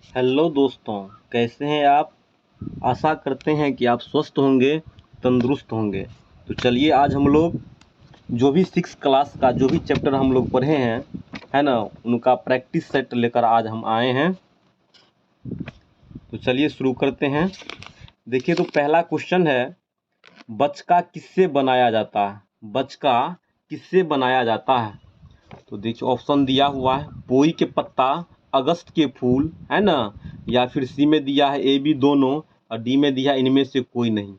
Hello दोस्तों, कैसे हैं आप। आशा करते हैं कि आप स्वस्थ होंगे, तंदुरुस्त होंगे। तो चलिए आज हम लोग जो भी 6 क्लास का जो भी चैप्टर हम लोग पढ़े हैं, है ना, उनका प्रैक्टिस सेट लेकर आज हम आए हैं। तो चलिए शुरू करते हैं। देखिए, तो पहला क्वेश्चन है, बचका किससे बनाया जाता है। बचका किससे बनाया जाता है। तो देखिए ऑप्शन दिया हुआ है, पोई के पत्ता, अगस्त के फूल, है ना, या फिर सी में दिया है ए बी दोनों, और डी में दिया इनमें से कोई नहीं,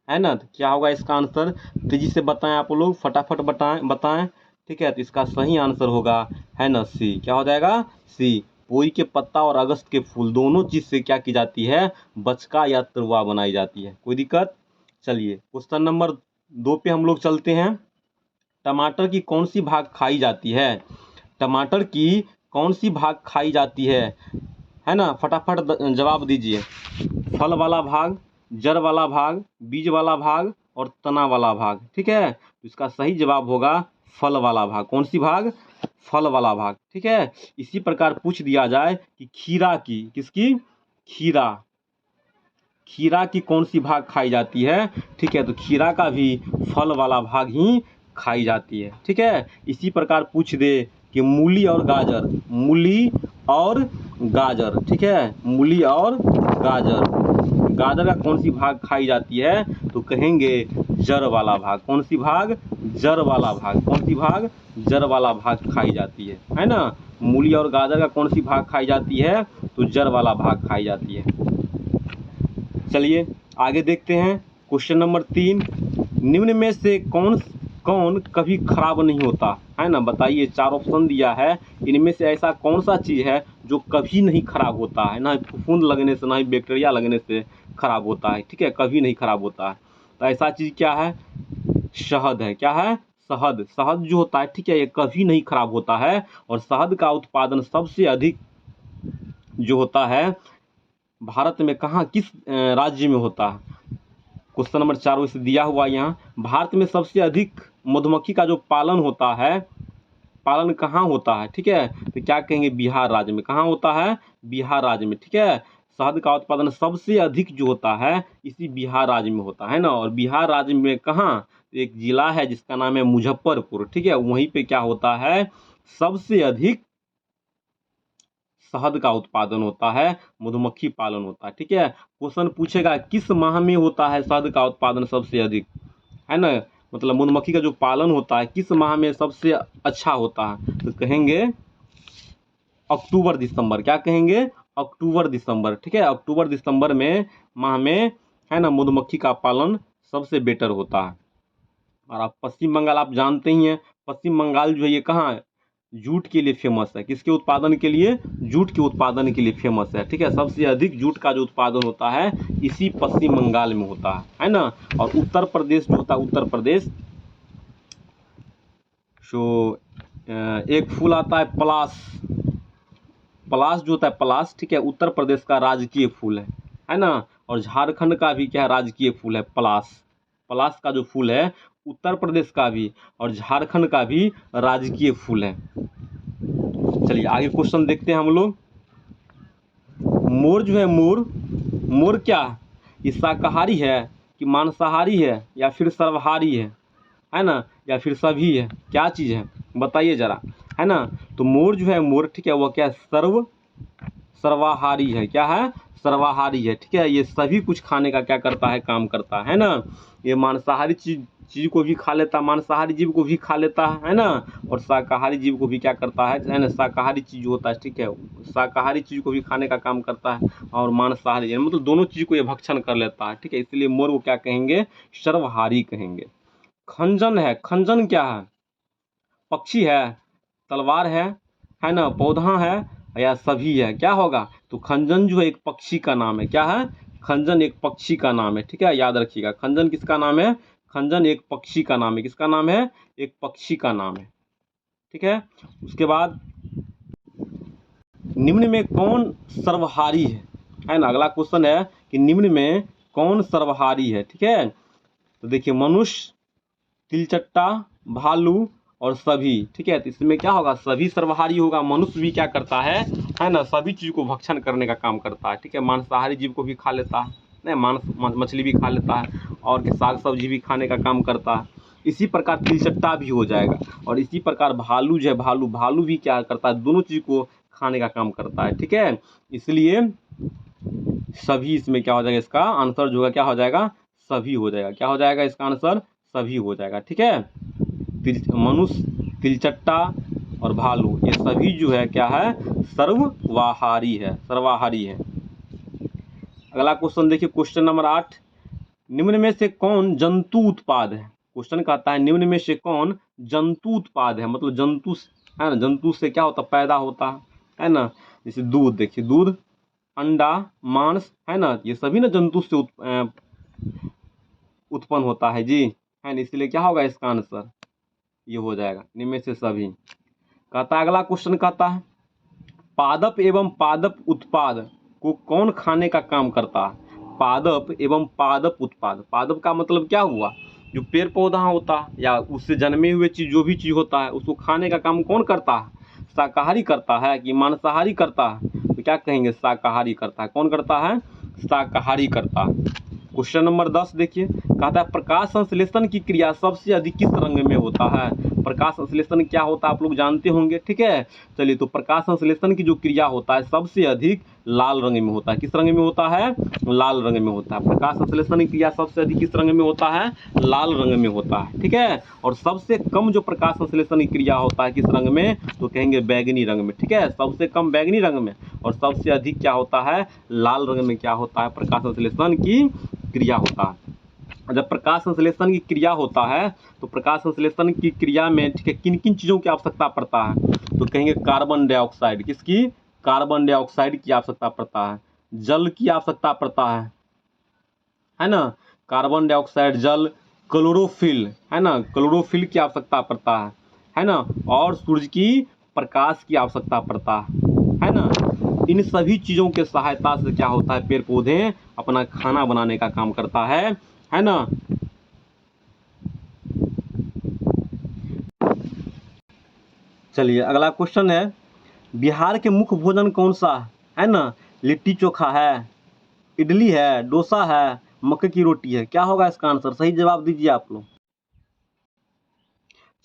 है ना। तो क्या होगा इसका आंसर, तेजी से बताएं आप लोग, फटाफट बताएं। ठीक है, तो इसका सही आंसर होगा, है ना, सी। क्या हो जाएगा, सी। पोई के पत्ता और अगस्त के फूल दोनों चीज से क्या की जाती है, बचका या तरुआ बनाई जाती है। कोई दिक्कत। चलिए क्वेश्चन नंबर 2 पे हम लोग चलते हैं। टमाटर की कौन सी भाग खाई जाती है। टमाटर की कौन सी भाग खाई जाती है ना, फटाफट जवाब दीजिए। फल वाला भाग, जड़ वाला भाग, बीज वाला भाग और तना वाला भाग। ठीक है, तो इसका सही जवाब होगा फल वाला भाग। कौन सी भाग, फल वाला भाग। ठीक है, इसी प्रकार पूछ दिया जाए कि खीरा की, किसकी, खीरा, खीरा की कौन सी भाग खाई जाती है। ठीक है, तो खीरा का भी फल वाला भाग ही खाई जाती है। ठीक है, इसी प्रकार पूछ दे कि मूली और गाजर, मूली और गाजर, ठीक है, मूली और गाजर, गाजर का कौन सी भाग खाई जाती है, तो कहेंगे जड़ वाला भाग। कौन सी भाग, जड़ वाला भाग। कौन सी भाग, जड़ वाला भाग खाई जाती है ना। मूली और गाजर का कौन सी भाग खाई जाती है, तो जड़ वाला भाग खाई जाती है। चलिए आगे देखते हैं। क्वेश्चन नंबर 3, निम्न में से कौन कौन कभी खराब नहीं होता, है ना। बताइए, 4 ऑप्शन दिया है, इनमें से ऐसा कौन सा चीज़ है जो कभी नहीं खराब होता है, ना फफूंद लगने से, ना ही बैक्टीरिया लगने से खराब होता है। ठीक है, कभी नहीं खराब होता है। तो ऐसा चीज़ क्या है, शहद है। क्या है, शहद। शहद जो होता है, ठीक है, ये कभी नहीं खराब होता है। और शहद का उत्पादन सबसे अधिक जो होता है भारत में, कहाँ, किस राज्य में होता है। क्वेश्चन नंबर 4 इसे दिया हुआ यहाँ, भारत में सबसे अधिक मधुमक्खी का जो पालन होता है, पालन कहाँ होता है। ठीक है, तो क्या कहेंगे, बिहार राज्य में। कहाँ होता है, बिहार राज्य में। ठीक है, शहद का उत्पादन सबसे अधिक जो होता है इसी बिहार राज्य में होता है ना। और बिहार राज्य में कहाँ, एक जिला है जिसका नाम है मुजफ्फरपुर। ठीक है, वहीं पे क्या होता है, सबसे अधिक शहद का उत्पादन होता है, मधुमक्खी पालन होता है। ठीक है, क्वेश्चन पूछेगा किस माह में होता है शहद का उत्पादन सबसे अधिक, है ना, मतलब मधुमक्खी का जो पालन होता है किस माह में सबसे अच्छा होता है, तो कहेंगे अक्टूबर दिसंबर। क्या कहेंगे, अक्टूबर दिसंबर। ठीक है, अक्टूबर दिसंबर में माह में, है ना, मधुमक्खी का पालन सबसे बेटर होता है। और आप पश्चिम बंगाल आप जानते ही हैं, पश्चिम बंगाल जो है ये कहाँ है, जूट के लिए फेमस है। किसके उत्पादन के लिए, जूट के उत्पादन के लिए फेमस है। ठीक है, सबसे अधिक जूट का जो उत्पादन होता है इसी पश्चिम बंगाल में होता है ना। और उत्तर प्रदेश जो होता है, उत्तर प्रदेश जो एक फूल आता है पलाश, पलाश जो होता है, पलाश, ठीक है, उत्तर प्रदेश का राजकीय फूल है ना। और झारखंड का भी क्या है, राजकीय फूल है पलाश। पलाश का जो फूल है उत्तर प्रदेश का भी और झारखंड का भी राजकीय फूल है। चलिए आगे क्वेश्चन देखते हैं हम लोग। मोर जो है, मोर, मोर क्या है, ये शाकाहारी है कि मांसाहारी है या फिर सर्वहारी है ना, या फिर सभी है, क्या चीज़ है, बताइए जरा, है ना। तो मोर जो है, मोर, ठीक है, वह क्या है, सर्वाहारी है। क्या है, सर्वाहारी है। ठीक है, ये सभी कुछ खाने का क्या करता है, काम करता है ना। ये मांसाहारी चीज को भी खा लेता, मांसाहारी जीव को भी खा लेता है ना। और शाकाहारी जीव को भी क्या करता है ना, शाकाहारी चीज जो होता है, ठीक है, शाकाहारी चीज को भी खाने का काम करता है। और मांसाहारी मतलब दोनों चीज को ये भक्षण कर लेता है। ठीक है, इसलिए मोर को क्या कहेंगे, सर्वहारी कहेंगे। खंजन है, खंजन क्या है, पक्षी है, तलवार है ना, पौधा है या सभी है, क्या होगा, तो खंजन जो है एक पक्षी का नाम है। क्या है, खंजन एक पक्षी का नाम है। ठीक है, याद रखिएगा, खंजन किसका नाम है, खंजन एक पक्षी का नाम है। किसका नाम है, एक पक्षी का नाम है। ठीक है, उसके बाद निम्न में कौन सर्वहारी है ना। अगला क्वेश्चन है कि निम्न में कौन सर्वहारी है। ठीक है, तो देखिए, मनुष्य, तिलचट्टा, भालू, और सभी, ठीक है। तो इसमें क्या होगा, सभी सर्वहारी होगा। मनुष्य भी क्या करता है ना, सभी चीज़ को भक्षण करने का काम करता है, ठीक है। मांसाहारी जीव को भी खा लेता है, नहीं मछली भी खा लेता है, और के साग सब्जी भी खाने का काम करता है। इसी प्रकार तिलचट्टा भी हो जाएगा। और इसी प्रकार भालू जो है, भालू भी क्या करता है, दोनों चीज़ को खाने का काम करता है, ठीक है। इसलिए सभी इसमें क्या हो जाएगा, इसका आंसर जो है क्या हो जाएगा, सभी हो जाएगा। क्या हो जाएगा इसका आंसर, सभी हो जाएगा, ठीक है। मनुष्य, तिलचट्टा और भालू, ये सभी जो है क्या है, सर्ववाहारी है, सर्वाहारी है। अगला क्वेश्चन देखिए, क्वेश्चन नंबर 8, निम्न में से कौन जंतु उत्पाद है। क्वेश्चन कहता है निम्न में से कौन जंतु उत्पाद है, मतलब जंतु है ना, जंतु से क्या होता, पैदा होता है ना। जैसे दूध, देखिए दूध, अंडा, मांस, है ना, ये सभी ना जंतु से उत्पन्न होता है जी, है ना। इसलिए क्या होगा इसका आंसर, ये हो जाएगा निम्न से सभी। कहता है अगला क्वेश्चन कहता है पादप एवं पादप उत्पाद को कौन खाने का काम करता है। पादप एवं पादप उत्पाद, पादप का मतलब क्या हुआ, जो पेड़ पौधा होता है या उससे जन्मे हुए चीज, जो भी चीज होता है उसको खाने का काम कौन करता है, शाकाहारी करता है कि मांसाहारी करता है, तो क्या कहेंगे, शाकाहारी करता है। कौन करता है, शाकाहारी करता है। क्वेश्चन नंबर 10 देखिए, कहता है प्रकाश संश्लेषण की क्रिया सबसे अधिक किस रंग में होता है। प्रकाश संश्लेषण क्या होता है आप लोग जानते होंगे, ठीक है। चलिए, तो प्रकाश संश्लेषण की जो क्रिया होता है सबसे अधिक लाल रंग में होता है। किस रंग में होता है, लाल रंग में होता है। प्रकाश संश्लेषण की क्रिया सबसे अधिक किस रंग में होता है, लाल रंग में होता है, ठीक है। और सबसे कम जो प्रकाश संश्लेषण की क्रिया होता है किस रंग में, तो कहेंगे बैगनी रंग में, ठीक है। सबसे कम बैगनी रंग में, और सबसे अधिक क्या होता है, लाल रंग में क्या होता है, प्रकाश संश्लेषण की क्रिया होता है। जब प्रकाश संश्लेषण की क्रिया होता है तो प्रकाश संश्लेषण की क्रिया में, ठीक है, किन किन चीज़ों की आवश्यकता पड़ता है, तो कहेंगे कार्बन डाइऑक्साइड, किसकी, कार्बन डाइऑक्साइड की आवश्यकता पड़ता है, जल की आवश्यकता पड़ता है ना, कार्बन डाइऑक्साइड, जल, क्लोरोफिल, है ना, क्लोरोफिल की आवश्यकता पड़ता है ना, और सूर्य की प्रकाश की आवश्यकता पड़ता है ना। इन सभी चीज़ों के सहायता से क्या होता है, पेड़ पौधे अपना खाना बनाने का काम करता है ना। चलिए अगला क्वेश्चन है, बिहार के मुख्य भोजन कौन सा है ना, लिट्टी चोखा है, इडली है, डोसा है, मक्के की रोटी है। क्या होगा इसका आंसर, सही जवाब दीजिए आप लोग।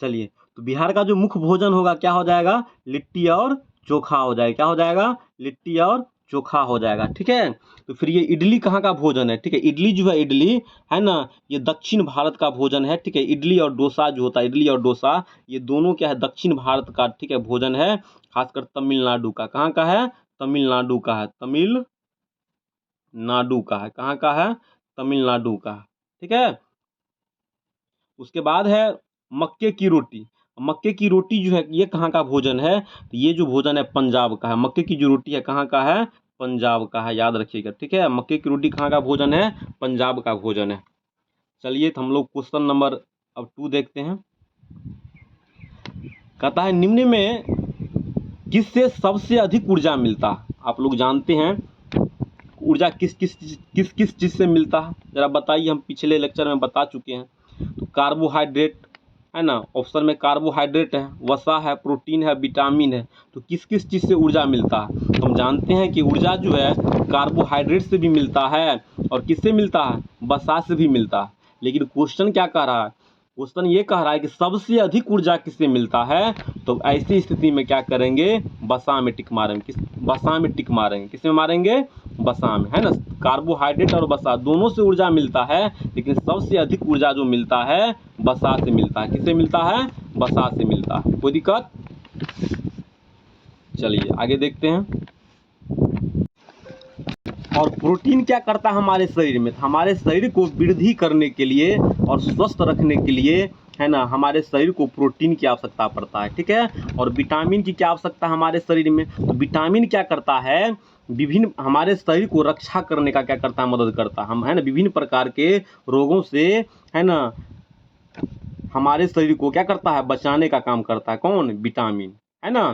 चलिए, तो बिहार का जो मुख्य भोजन होगा क्या हो जाएगा, लिट्टी और चोखा हो जाएगा। क्या हो जाएगा, लिट्टी और चोखा हो जाएगा, ठीक है। तो फिर ये इडली कहाँ का भोजन है, ठीक है। इडली जो है, इडली है ना, ये दक्षिण भारत का भोजन है, ठीक है। इडली और डोसा जो होता है, इडली और डोसा ये दोनों क्या है, दक्षिण भारत का, ठीक है, भोजन है। खासकर तमिलनाडु का, कहाँ का है, तमिलनाडु का है, तमिलनाडु का है, कहाँ का है, तमिलनाडु का, ठीक है। उसके बाद है मक्के की रोटी। मक्के की रोटी जो है ये कहाँ का भोजन है, तो ये जो भोजन है पंजाब का है। मक्के की जो रोटी है कहाँ का है, पंजाब का है, याद रखिएगा, ठीक है। मक्के की रोटी कहाँ का भोजन है, पंजाब का भोजन है। चलिए, तो हम लोग क्वेश्चन नंबर अब 2 देखते हैं। कहता है निम्न में किससे सबसे अधिक ऊर्जा मिलता। आप लोग जानते हैं ऊर्जा किस किस चीज़ से मिलता है, जरा बताइए। हम पिछले लेक्चर में बता चुके हैं। तो कार्बोहाइड्रेट है ना, ऑप्शन में कार्बोहाइड्रेट है, वसा है, प्रोटीन है, विटामिन है। तो किस किस चीज़ से ऊर्जा मिलता है, तो हम जानते हैं कि ऊर्जा जो है कार्बोहाइड्रेट से भी मिलता है, और किससे मिलता है, वसा से भी मिलता है। लेकिन क्वेश्चन क्या कह रहा है, क्वेश्चन ये कह रहा है कि सबसे अधिक ऊर्जा किससे मिलता है। तो ऐसी स्थिति में क्या करेंगे, वसा में टिक मारेंगे। किस, वसा में टिक मारेंगे, किस में मारेंगे, वसा में, है ना। कार्बोहाइड्रेट और वसा दोनों से ऊर्जा मिलता है, लेकिन सबसे अधिक ऊर्जा जो मिलता है वसा से मिलता है। किससे मिलता है, वसा से मिलता है। कोई दिक्कत, चलिए आगे देखते हैं। और प्रोटीन क्या करता है हमारे शरीर में, हमारे शरीर को वृद्धि करने के लिए और स्वस्थ रखने के लिए, है ना, हमारे शरीर को प्रोटीन की आवश्यकता पड़ता है, ठीक है। और विटामिन की क्या आवश्यकता है हमारे शरीर में, तो विटामिन क्या करता है, विभिन्न हमारे शरीर को रक्षा करने का क्या करता है, मदद करता है। हम, है ना, विभिन्न प्रकार के रोगों से, है ना, हमारे शरीर को क्या करता है, बचाने का काम करता है। कौन, विटामिन, है ना,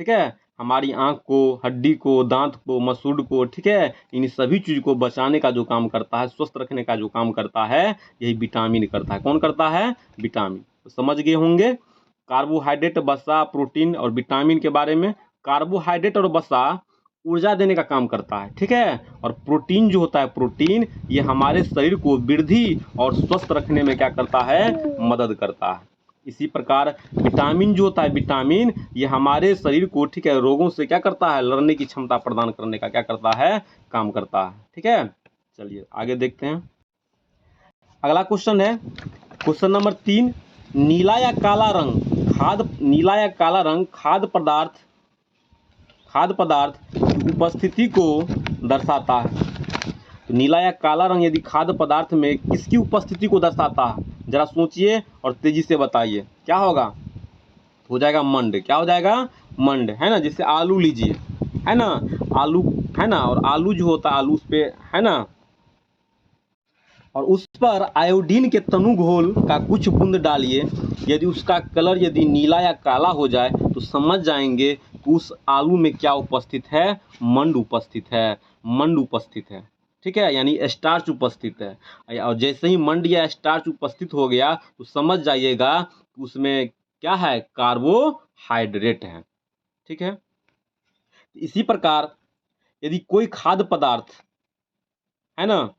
ठीक है। हमारी आँख को, हड्डी को, दांत को, मसूड़ को, ठीक है, इन सभी चीज़ को बचाने का जो काम करता है, स्वस्थ रखने का जो काम करता है, यही विटामिन करता है। कौन करता है? विटामिन। तो समझ गए होंगे कार्बोहाइड्रेट, वसा, प्रोटीन और विटामिन के बारे में। कार्बोहाइड्रेट और वसा ऊर्जा देने का काम करता है, ठीक है, और प्रोटीन जो होता है, प्रोटीन ये हमारे शरीर को वृद्धि और स्वस्थ रखने में क्या करता है? मदद करता है। इसी प्रकार विटामिन जो होता है, विटामिन ये हमारे शरीर को, ठीक है, रोगों से क्या करता है? लड़ने की क्षमता प्रदान करने का क्या करता है? काम करता है, ठीक है। चलिए आगे देखते हैं। अगला क्वेश्चन है क्वेश्चन नंबर 3, नीला या काला रंग खाद्य पदार्थ की उपस्थिति को दर्शाता है। तो नीला या काला रंग यदि खाद्य पदार्थ में किसकी उपस्थिति को दर्शाता है? जरा सोचिए और तेजी से बताइए, क्या होगा? हो जाएगा मंड। क्या हो जाएगा? मंड, है ना। जैसे आलू लीजिए, है ना, आलू, है ना, और आलू जो होता है, आलू उस पे, है ना, और उस पर आयोडीन के तनु घोल का कुछ बूंद डालिए। यदि उसका कलर यदि नीला या काला हो जाए तो समझ जाएंगे कि उस आलू में क्या उपस्थित है? मंड उपस्थित है, मंड उपस्थित है, ठीक है, यानी स्टार्च उपस्थित है। और जैसे ही मंड या स्टार्च उपस्थित हो गया तो समझ जाइएगा कि उसमें क्या है? कार्बोहाइड्रेट है, ठीक है। इसी प्रकार यदि कोई खाद्य पदार्थ, है ना,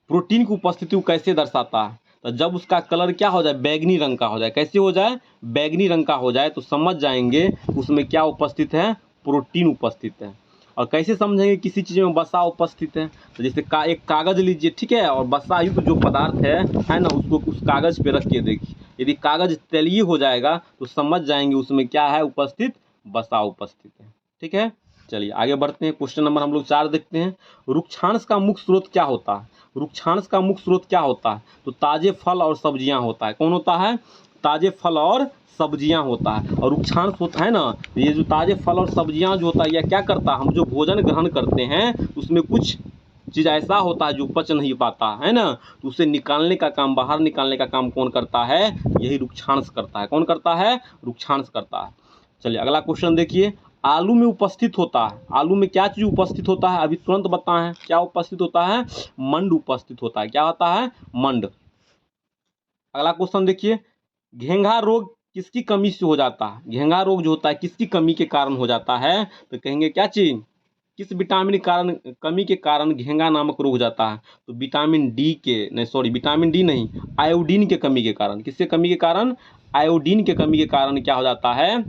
प्रोटीन की उपस्थिति को कैसे दर्शाता है? तो जब उसका कलर क्या हो जाए? बैगनी रंग का हो जाए। कैसे हो जाए? बैगनी रंग का हो जाए तो समझ जाएंगे उसमें क्या उपस्थित है? प्रोटीन उपस्थित है। और कैसे समझेंगे किसी चीज़ में वसा उपस्थित है? तो जैसे एक कागज़ लीजिए, ठीक है, और वसा युक्त जो पदार्थ है ना, उसको उस कागज़ पे रख के देखिए। यदि कागज़ तलीय हो जाएगा तो समझ जाएंगे उसमें क्या है उपस्थित? वसा उपस्थित है, ठीक है। चलिए आगे बढ़ते हैं। क्वेश्चन नंबर हम लोग 4 देखते हैं। रुक्षांश का मुख्य स्रोत क्या होता है? रुक्षांश का मुख्य स्रोत क्या होता है? तो ताजे फल और सब्जियां होता है। कौन होता है? ताजे फल और सब्जियां होता है। और रुक्षांश होता है ना, ये जो ताजे फल और सब्जियां जो होता है, यह क्या करता है? हम जो भोजन ग्रहण करते हैं उसमें कुछ चीज़ ऐसा होता है जो पच नहीं पाता है ना, तो उसे निकालने का काम, बाहर निकालने का काम कौन करता है? यही रुक्षांश करता है। कौन करता है? रुक्षांश करता है। चलिए अगला क्वेश्चन देखिए। आलू में उपस्थित होता है, आलू में क्या चीज उपस्थित होता है? अभी तुरंत बताएं, क्या उपस्थित होता है? मंड उपस्थित होता है। क्या होता है? मंड। अगला क्वेश्चन देखिए। घेंघा रोग किसकी कमी से हो जाता है? घेंघा रोग जो होता है किसकी कमी के कारण हो जाता है? तो कहेंगे क्या चीज? किस विटामिन के कारण, कमी के कारण घेंघा नामक रोग हो जाता है? तो विटामिन डी के, नहीं सॉरी, विटामिन डी नहीं, आयोडीन के कमी के कारण। किसके कमी के कारण? आयोडीन के कमी के कारण क्या हो जाता है?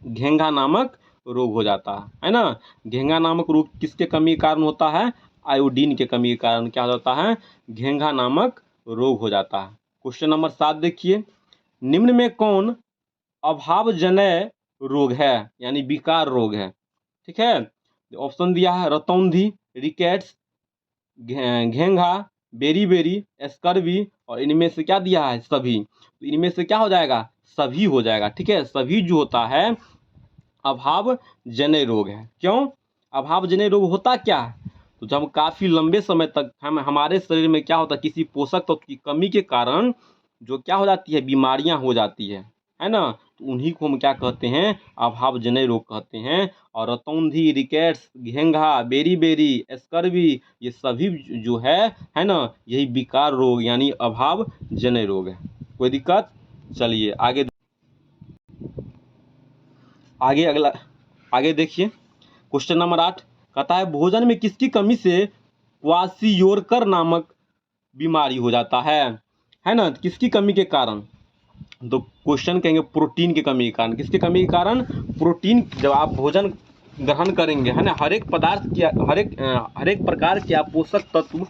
घेंघा नामक रोग हो जाता है ना। घेंघा नामक रोग किसके कमी के कारण होता है? आयोडीन के कमी के कारण क्या हो जाता है? घेंघा नामक रोग हो जाता है। क्वेश्चन नंबर 7 देखिए। निम्न में कौन अभावजन्य रोग है, यानी विकार रोग है? ठीक है, ऑप्शन दिया है रतौंधी, रिकेट्स, घेंघा, बेरी, स्कर्वी, और इनमें से क्या दिया है? सभी। तो इनमें से क्या हो जाएगा? सभी हो जाएगा, ठीक है। सभी जो होता है अभावजन्य रोग है। क्यों? अभावजन्य रोग होता क्या है? तो जब काफ़ी लंबे समय तक हमारे शरीर में क्या होता है? किसी पोषक तत्व की कमी के कारण जो क्या हो जाती है? बीमारियां हो जाती है ना। तो उन्हीं को हम क्या कहते हैं? अभावजन्य रोग कहते हैं। और रतौंधी, रिकेट्स, घेंघा, बेरी, स्कर्वी, ये सभी जो है ना, यही विकार रोग यानी अभावजन्य रोग है। कोई दिक्कत? चलिए आगे देखिए। क्वेश्चन नंबर 8 कहता है भोजन में किसकी कमी से क्वाशियोरकर नामक बीमारी हो जाता है ना। किसकी कमी के कारण? तो क्वेश्चन कहेंगे प्रोटीन की कमी के कारण। किसकी कमी के कारण? प्रोटीन। जब आप भोजन ग्रहण करेंगे, है ना, हर एक पदार्थ की, हर एक प्रकार के आप पोषक तत्व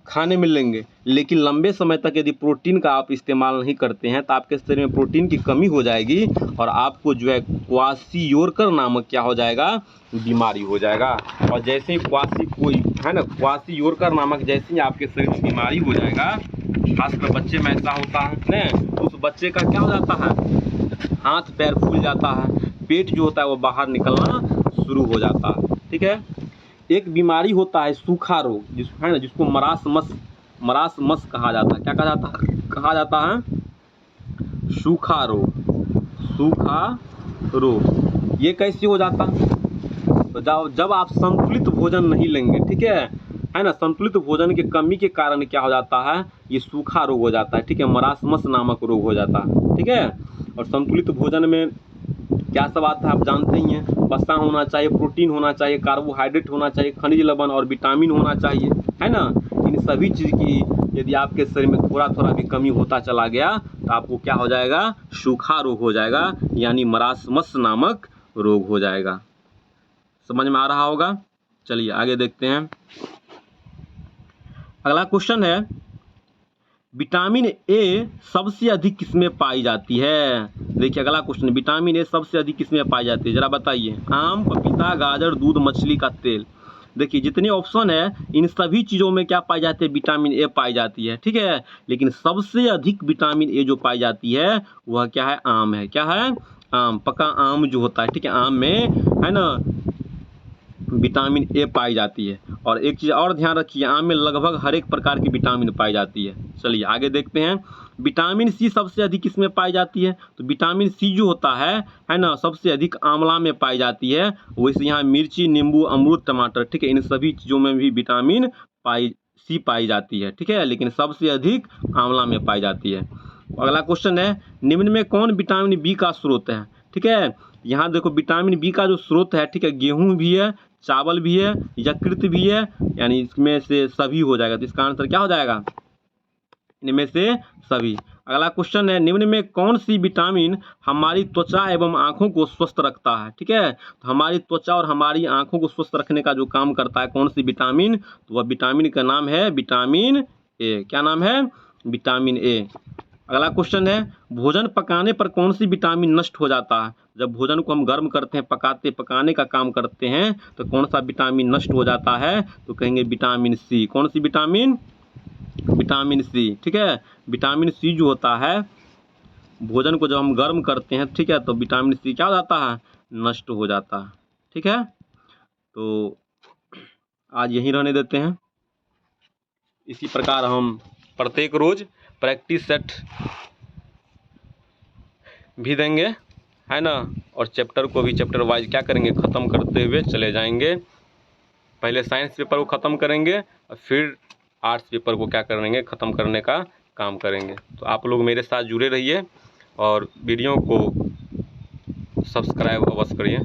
खाने में लेंगे, लेकिन लंबे समय तक यदि प्रोटीन का आप इस्तेमाल नहीं करते हैं तो आपके शरीर में प्रोटीन की कमी हो जाएगी और आपको जो है क्वाशियोरकर नामक क्या हो जाएगा? बीमारी हो जाएगा। और जैसे ही क्वाशियोरकर नामक जैसे ही आपके शरीर में बीमारी हो जाएगा, खासकर बच्चे में ऐसा होता है ना, तो उस बच्चे का क्या हो जाता है? हाथ पैर फूल जाता है, पेट जो होता है वो बाहर निकलना शुरू हो जाता है, ठीक है। एक बीमारी होता है सूखा रोग, है ना, जिसको मरासमस कहा जाता है। क्या कहा जाता है? सूखा रोग, सूखा रोग। ये कैसे हो जाता? तो जब आप संतुलित भोजन नहीं लेंगे, ठीक है ना, संतुलित भोजन की कमी के कारण क्या हो जाता है, ये सूखा रोग हो जाता है, ठीक है, मरासमस नामक रोग हो जाता है, ठीक है। और संतुलित भोजन में क्या सब आता है आप जानते ही हैं, वसा होना चाहिए, प्रोटीन होना चाहिए, कार्बोहाइड्रेट होना चाहिए, खनिज लवण और विटामिन होना चाहिए, है ना। इन सभी चीज़ की यदि आपके शरीर में थोड़ा थोड़ा भी कमी होता चला गया तो आपको क्या हो जाएगा, सूखा रोग हो जाएगा, यानी मरासमस नामक रोग हो जाएगा। समझ में आ रहा होगा। चलिए आगे देखते हैं। अगला क्वेश्चन है, विटामिन ए सबसे अधिक किसमें पाई जाती है? देखिए अगला क्वेश्चन, विटामिन ए सबसे अधिक किसमें पाई जाती है, जरा बताइए। आम, पपीता, गाजर, दूध, मछली का तेल। देखिए जितने ऑप्शन है इन सभी चीज़ों में क्या पाई जाती है, विटामिन ए पाई जाती है, ठीक है। लेकिन सबसे अधिक विटामिन ए जो पाई जाती है वह क्या है, आम है। क्या है? आम, पका आम जो होता है, ठीक है, आम में है ना विटामिन ए पाई जाती है। और एक चीज़ और ध्यान रखिए, आम में लगभग हर एक प्रकार की विटामिन पाई जाती है। चलिए आगे देखते हैं। विटामिन सी सबसे अधिक किसमें पाई जाती है? तो विटामिन सी जो होता है ना, सबसे अधिक आंवला में पाई जाती है। वैसे यहाँ मिर्ची, नींबू, अमरूद, टमाटर, ठीक है, इन सभी चीज़ों में भी विटामिन सी पाई जाती है, ठीक है, लेकिन सबसे अधिक आंवला में पाई जाती है। अगला क्वेश्चन है, निम्न में कौन विटामिन बी का स्रोत है? ठीक है, यहाँ देखो विटामिन बी का जो स्रोत है, ठीक है, गेहूँ भी है, चावल भी है, यकृत भी है, यानी इसमें से सभी हो जाएगा। तो इसका आंसर क्या हो जाएगा, इनमें से सभी। अगला क्वेश्चन है, निम्न में कौन सी विटामिन हमारी त्वचा एवं आंखों को स्वस्थ रखता है? ठीक है, तो हमारी त्वचा और हमारी आंखों को स्वस्थ रखने का जो काम करता है कौन सी विटामिन, तो वह विटामिन का नाम है विटामिन ए। क्या नाम है? Vitamin A. अगला क्वेश्चन है, भोजन पकाने पर कौन सी विटामिन नष्ट हो जाता है? जब भोजन को हम गर्म करते हैं, पकाने का काम करते हैं, तो कौन सा विटामिन नष्ट हो जाता है? तो कहेंगे विटामिन सी। कौन सी विटामिन? विटामिन सी, ठीक है। विटामिन सी जो होता है, भोजन को जब हम गर्म करते हैं, ठीक है, तो विटामिन सी क्या हो जाता है? नष्ट हो जाता है, ठीक है। तो आज यहीं रहने देते हैं। इसी प्रकार हम प्रत्येक रोज प्रैक्टिस सेट भी देंगे, है ना, और चैप्टर को भी चैप्टर वाइज क्या करेंगे, ख़त्म करते हुए चले जाएंगे। पहले साइंस पेपर को ख़त्म करेंगे और फिर आर्ट्स पेपर को क्या करेंगे, ख़त्म करने का काम करेंगे। तो आप लोग मेरे साथ जुड़े रहिए और वीडियो को सब्सक्राइब अवश्य करिए।